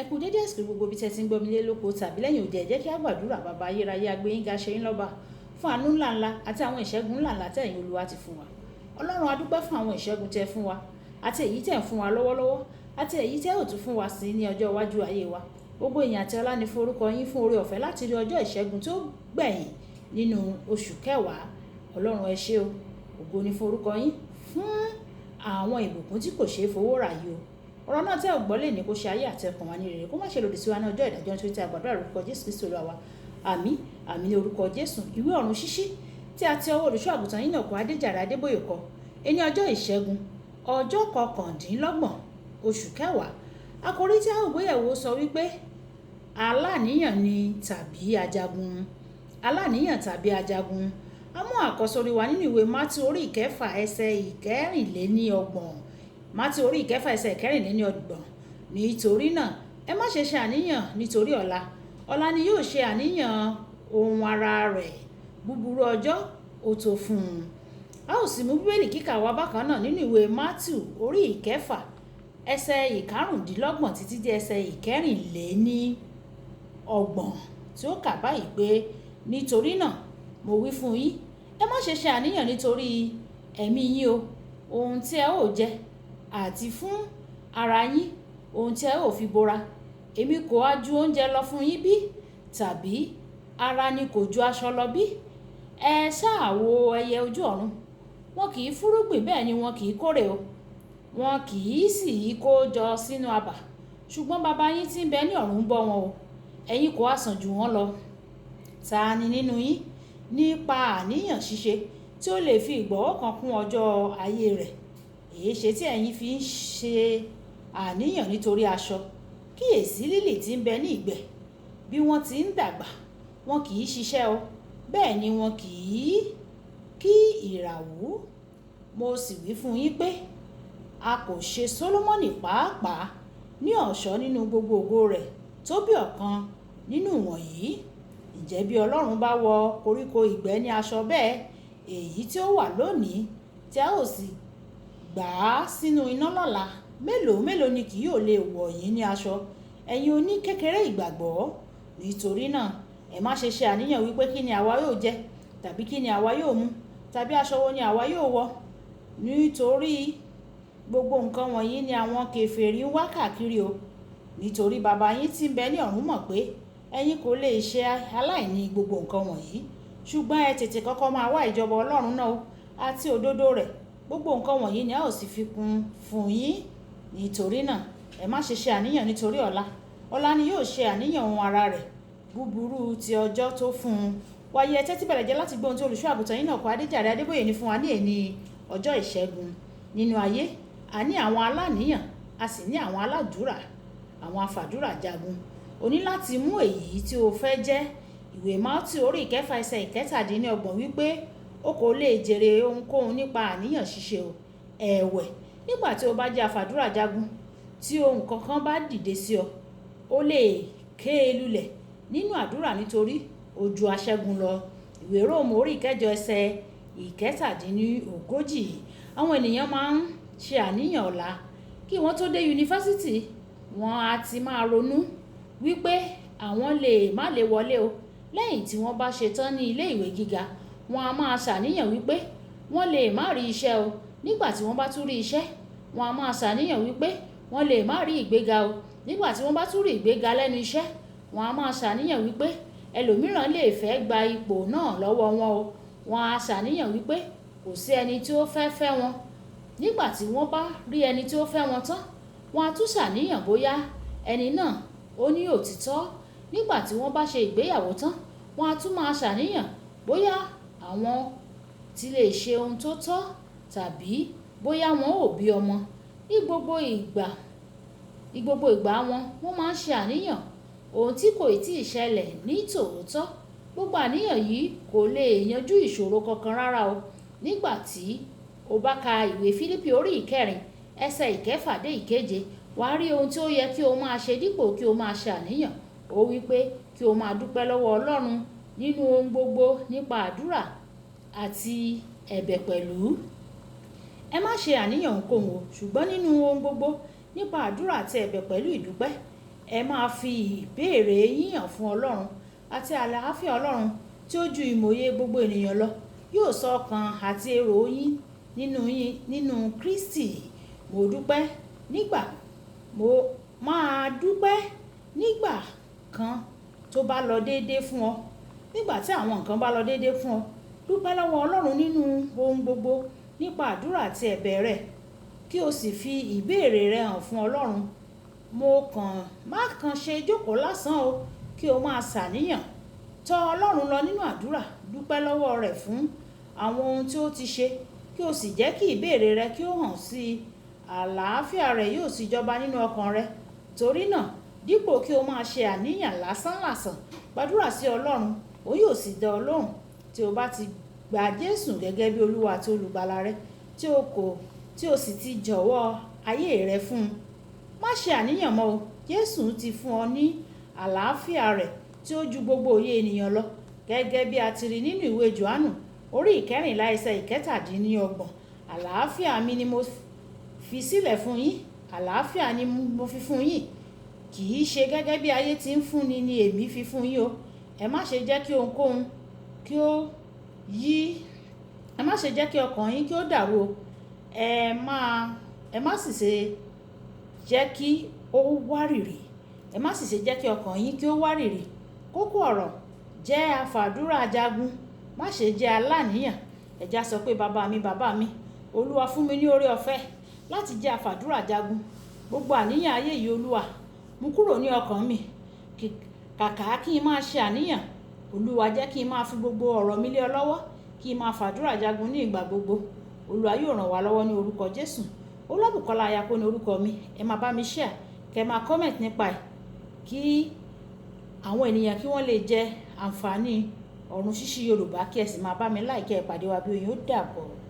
Ẹ kú dédé àsìkò gbogbo bí tẹ́ ti ń gbọ́ mi lé lóko tàbí lẹ́yìn òde, ẹ jẹ́ kí á gbàdúrà. Bàbá ayérayé, a gbé yín ga, ṣe yín lọ́ba fún àánú ńláńlá àti àwọn ìṣẹ́gun ńláńlá tí ẹ̀yin Olúwa ti fún wa. Ọlọ́run, a dúpẹ́ fún àwọn ìṣẹ́gun tẹ́ fún wa àti èyí tẹ́ ń fún wa lọ́wọ́lọ́wọ́ àti èyí tẹ́ ò tún fún wa sí ní ọjọ́ iwájú ayé wa. Gbogbo ìyìn àti ọlá ni fún orúkọ yín fún oore ọ̀fẹ́ láti rí ọjọ́ ìṣẹ́gun tó gbẹ̀yìn nínú oṣù kẹwàá. Ọlọ́run, ẹ ṣé o. Ògo ni fún orúkọ yín fún àwọn ìbùkún tí kò ṣeé fowó rà yìí o. Ọ̀rọ̀ náà tẹ́ ò gbọ́ lè ní kó ṣe ayé àti ọkàn wa ní rere, kó má ṣe lòdì sí wa ní ọjọ́ ìdájọ́, nítorí tí a gbàdúrà lórúkọ Jésù Kristi Olúwa wa. Àmín, àmín ní orúkọ Jésù. Ìwé ọ̀run ṣíṣí tí a ti ọwọ́ olùṣọ́ àgùntàn Enoch Adeboye kọ. Ẹni ọjọ́ ìṣẹ́gun, ọjọ́ 29 oṣù kẹwàá. Àkòrí tí a ó gbéyẹ̀wò sọ wípé aláníyàn ni tàbí ajagun. Aláníyàn tàbí ajagun. A mú àkọ́sórí wa nínú ìwé Mátíù orí ìkẹfà ẹsẹ̀ ìkẹrìnléníọgbọ̀n. Mátíù orí ìkẹfà ẹsẹ̀ ìkẹrìnléníọgbọ̀n. Nítorí náà, ẹ má ṣe ṣe àníyàn nítorí ọ̀la. Ọ̀la ni yóò ṣe àníyàn ohun ara rẹ̀. Búburú ọjọ́ ó tó fún un. A ó sì mú bíbélì kíkà wa bákan náà nínú ìwé Mátíù orí ìkẹfà ẹsẹ̀ ìkarùndínlọ́gbọ̀n títí dé ẹsẹ̀ ìkẹrìnléníọgbọ̀n, tí ó kà báyìí pé, nítorí náà mo wí fún yín, ẹ má ṣe ṣe àníyàn nítorí ẹ̀mí yín o, ohun tí ẹ ó jẹ, àti fún ara yín, ohun tí ẹ ó fi bora. Èmi kò ha ju oúnjẹ lọ fún yín bí? Tàbí ara ni kò ju aṣọ lọ bí? Ẹ ṣáà wo ẹyẹ ojú ọ̀run. Wọn kì í fúrúgbìn, bẹ́ẹ̀ ni wọn kì í kórè o. Wọn kì í sì kó jọ sínú abà. Ṣùgbọ́n baba yín tí ń bẹ ní ọ̀run ń bọ́ wọn o. Ẹ̀yin kò ha sàn jù wọ́n lọ? Ta ni nínú yín nípa àníyàn ṣíṣe tí ó lè fi ìgbọ̀wọ́ kan kún ọjọ́ ayé rẹ̀? Èéṣe tí ẹ̀yin fi ń ṣe àníyàn nítorí aṣọ? Kíyèsí lílì tí ń bẹ ní ìgbẹ́, bí wọ́n ti ń dàgbà, wọn kì í ṣiṣẹ́ o, bẹ́ẹ̀ ni wọn kì í kí ìràwú. Mo sì wí fún yín pé a kò ṣe Sólómọ́nì pàápàá ní ọ̀ṣọ́ nínú gbogbo ògo rẹ̀ tó bí ọ̀kan nínú wọ̀nyí. Ǹjẹ́ bí Ọlọ́run bá wọ koríko ìgbẹ́ ní aṣọ bẹ́ẹ̀, èyí tí ó wà lónìí tí a ó sì gbà á sínú iná lọ́la, mélòó mélòó ni kì yóò lè wọ̀ yín ní aṣọ, ẹ̀yin oní kékeré ìgbàgbọ́? Nítorí náà, ẹ má ṣe ṣe àníyàn wípé kí ni àwa yóò jẹ, tàbí kí ni àwa yóò mu, tàbí aṣọ wo ni àwa yóò wọ̀. Nítorí gbogbo nǹkan wọ̀nyí ni àwọn kèfèrí ń wá káàkiri o. Nítorí baba yín tí ń bẹ ní ọ̀run mọ̀ pé ẹ̀yin kò lè ṣe aláìní gbogbo nǹkan wọ̀nyí. Ṣùgbọ́n ẹ tètè kọ́kọ́ máa wá ìjọba Ọlọ́run náà àti òdodo rẹ̀. Gbogbo nǹkan wọ̀nyí ni a ó sì fi kún fún yín. Nítorí náà, ẹ má ṣe ṣe àníyàn nítorí ọ̀la. Ọ̀la ni yóò ṣe àníyàn ohun ara rẹ̀. Búburú ti ọjọ́ tó fún un. Wàyí, ẹ tẹ́tí bẹ̀rẹ̀ jẹ́ láti gbọ́ ohun tí olùṣọ́ àgùntàn Enoch Adeboye ní fún wa ní èní ọjọ́ ìṣẹ́gun. Nínú ayé, a ní àwọn aláníyàn, a sì ní àwọn aládùúrà, àwọn afàdúrà jagun. O ní láti mú èyí tí o fẹ́ jẹ́. Ìwé Mátíù orí ìkẹfà ẹsẹ̀ ìkẹtàdínlọ́gbọ̀n wípé o kò lè jèrè ohunkóhun nípa àníyàn ṣíṣe o. Ẹ̀wẹ̀, nígbà tí o bá jẹ́ afàdúrà jagun, tí ohun kankan bá dìde sí ọ, o lè ké e lulẹ̀ nínú àdúrà nítorí o ju aṣẹ́gun lọ. Ìwé Róòmù orí ìkẹjọ ẹsẹ̀ ìkẹtàdínlógójì. Àwọn ènìyàn máa ń ṣe àníyàn ọ̀la kí wọ́n tó dé yunifásítì. Wọ́n á ti máa ronú wípé àwọn lè má lè wọlé o. Lẹ́yìn tí wọ́n bá ṣe tán ní ilé ìwé gíga, wọ́n á máa ṣàníyàn wípé wọ́n lè má rí iṣẹ́ o. Nígbà tí wọ́n bá tún rí iṣẹ́, wọ́n á máa ṣàníyàn wípé wọ́n lè má rí ìgbéga o. Nígbà tí wọ́n bá tún rí ìgbéga lẹ́nu iṣẹ́, wọ́n á máa ṣàníyàn wípé ẹlòmíràn lè fẹ́ gba ipò náà lọ́wọ́ wọn o. Wọ́n á ṣàníyàn wípé kò sí ẹni tí ó fẹ́ fẹ́ wọn. Nígbà tí wọ́n bá rí ẹni tí ó fẹ́ wọn tán, wọ́n á tún ṣàníyàn bóyá ẹni náà ó ní òtítọ́. Nígbà tí wọ́n bá ṣe ìgbéyàwó tán, wọ́n á tún máa ṣàníyàn bóyá àwọn ti lè ṣe ohun tó tọ́, tàbí bóyá wọn ò bí ọmọ. Ní gbogbo ìgbà wọ́n máa ń ṣe àníyàn ohun tí kò tíì ṣẹlẹ̀ ní tòótọ́. Gbogbo àníyàn yìí kò lè yanjú ìṣòro kankan rárá o. Nígbà tí o bá ka ìwé Fílípì orí ìkẹrin ẹsẹ̀ ìkẹfà dé ìkeje, wàá rí ohun tí ó yẹ kí o máa ṣe dípò kí o máa ṣe àníyàn. Ó wí pé kí o máa dúpẹ́ lọ́wọ́ Ọlọ́run nínú ohun gbogbo nípa àdúrà àti ẹ̀bẹ̀ pẹ̀lú. Ẹ má ṣe àníyàn ohunkóhun o, ṣùgbọ́n nínú ohun gbogbo nípa àdúrà àti ẹ̀bẹ̀ pẹ̀lú ìdúpẹ́, ẹ máa fi ìbéèrè yín hàn fún Ọlọ́run, àti àlàáfíà Ọlọ́run tí ó ju ìmòye gbogbo ènìyàn lọ yóò sọ ọkàn àti èrò yín nínú Kristi. Mo máa dúpẹ́ nígbà kan tó bá lọ déédéé fún ọ. Nígbà tí àwọn nǹkan bá lọ déédéé fún ọ, dúpẹ́ lọ́wọ́ Ọlọ́run nínú ohun gbogbo nípa àdúrà àti ẹ̀bẹ̀ rẹ, kí o sì fi ìbéèrè rẹ hàn fún Ọlọ́run. Má kàn ṣe jókòó lásán o, kí o máa ṣàníyàn. Tọ̀ Ọlọ́run lọ nínú àdúrà, dúpẹ́ lọ́wọ́ rẹ̀ fún àwọn ohun tí ó ti ṣe, kí o sì jẹ́ kí ìbéèrè rẹ kí ó hàn sí i. Àlàáfíà rẹ̀ yóò sì jọba nínú ọkàn rẹ. Torí náà, dípò kí o máa ṣe àníyàn lásánlàsàn, gbàdúrà sí Ọlọ́run, ó yóò sì dá ọ lóhùn. Tí o bá ti gba Jésù gẹ́gẹ́ bí Olúwa àti Olùgbàlà rẹ, tí o sì ti jọ̀wọ́ ayé rẹ fún un, má ṣe àníyàn mọ́ o. Jésù ti fún ọ ní àlàáfíà rẹ̀ tí ó ju gbogbo òye ènìyàn lọ, gẹ́gẹ́ bí a ti rí nínú ìwé Jòhánù orí 14 ẹsẹ̀ 17. Àlàáfíà mi ni mo fi sílẹ̀ fún yín, àlàáfíà ni mo fi fún yín. Kì í ṣe gẹ́gẹ́ bí ayé ti ń fúnni ni èmi fi fún yín o. Ẹ má ṣe jẹ́ kí ohunkóhun ẹ má ṣe jẹ́ kí ọkàn yín kí ó dàrú o. Ẹ má sì ṣe jẹ́ kí ó wárìrì. Ẹ má sì ṣe jẹ́ kí ọkàn yín kí ó wárìrì. Kókó ọ̀rọ̀: jẹ́ afàdúrà jagun, má ṣe jẹ́ aláníyàn. Ẹja sọ pé bàbá mi, Olúwa fún mi ní oore ọ̀fẹ́ láti jẹ́ afàdúrà jagun. Gbogbo àníyàn ayé yìí, Olúwa, mú kúrò ní ọkàn mi. Kàkà kí n máa ṣe àníyàn, Olúwa jẹ́ kí n máa fi gbogbo ọ̀rọ̀ mi lé ọ lọ́wọ́, kí n máa fàdúrà jagun ní ìgbà gbogbo. Olúwa yóò ràn wá lọ́wọ́ ní orúkọ Jésù. Olúbùkọ́lá Ayako ní orúkọ mi. Ẹ máa bá mi share, kẹ́ máa comment nípa ẹ̀, kí àwọn ènìyàn kí wọ́n lè jẹ àǹfààní ọ̀run ṣíṣí Yorùbá, kí ẹ sì máa bá mi like ẹ. Pàdé wa bí oyin. Ó dàbọ̀.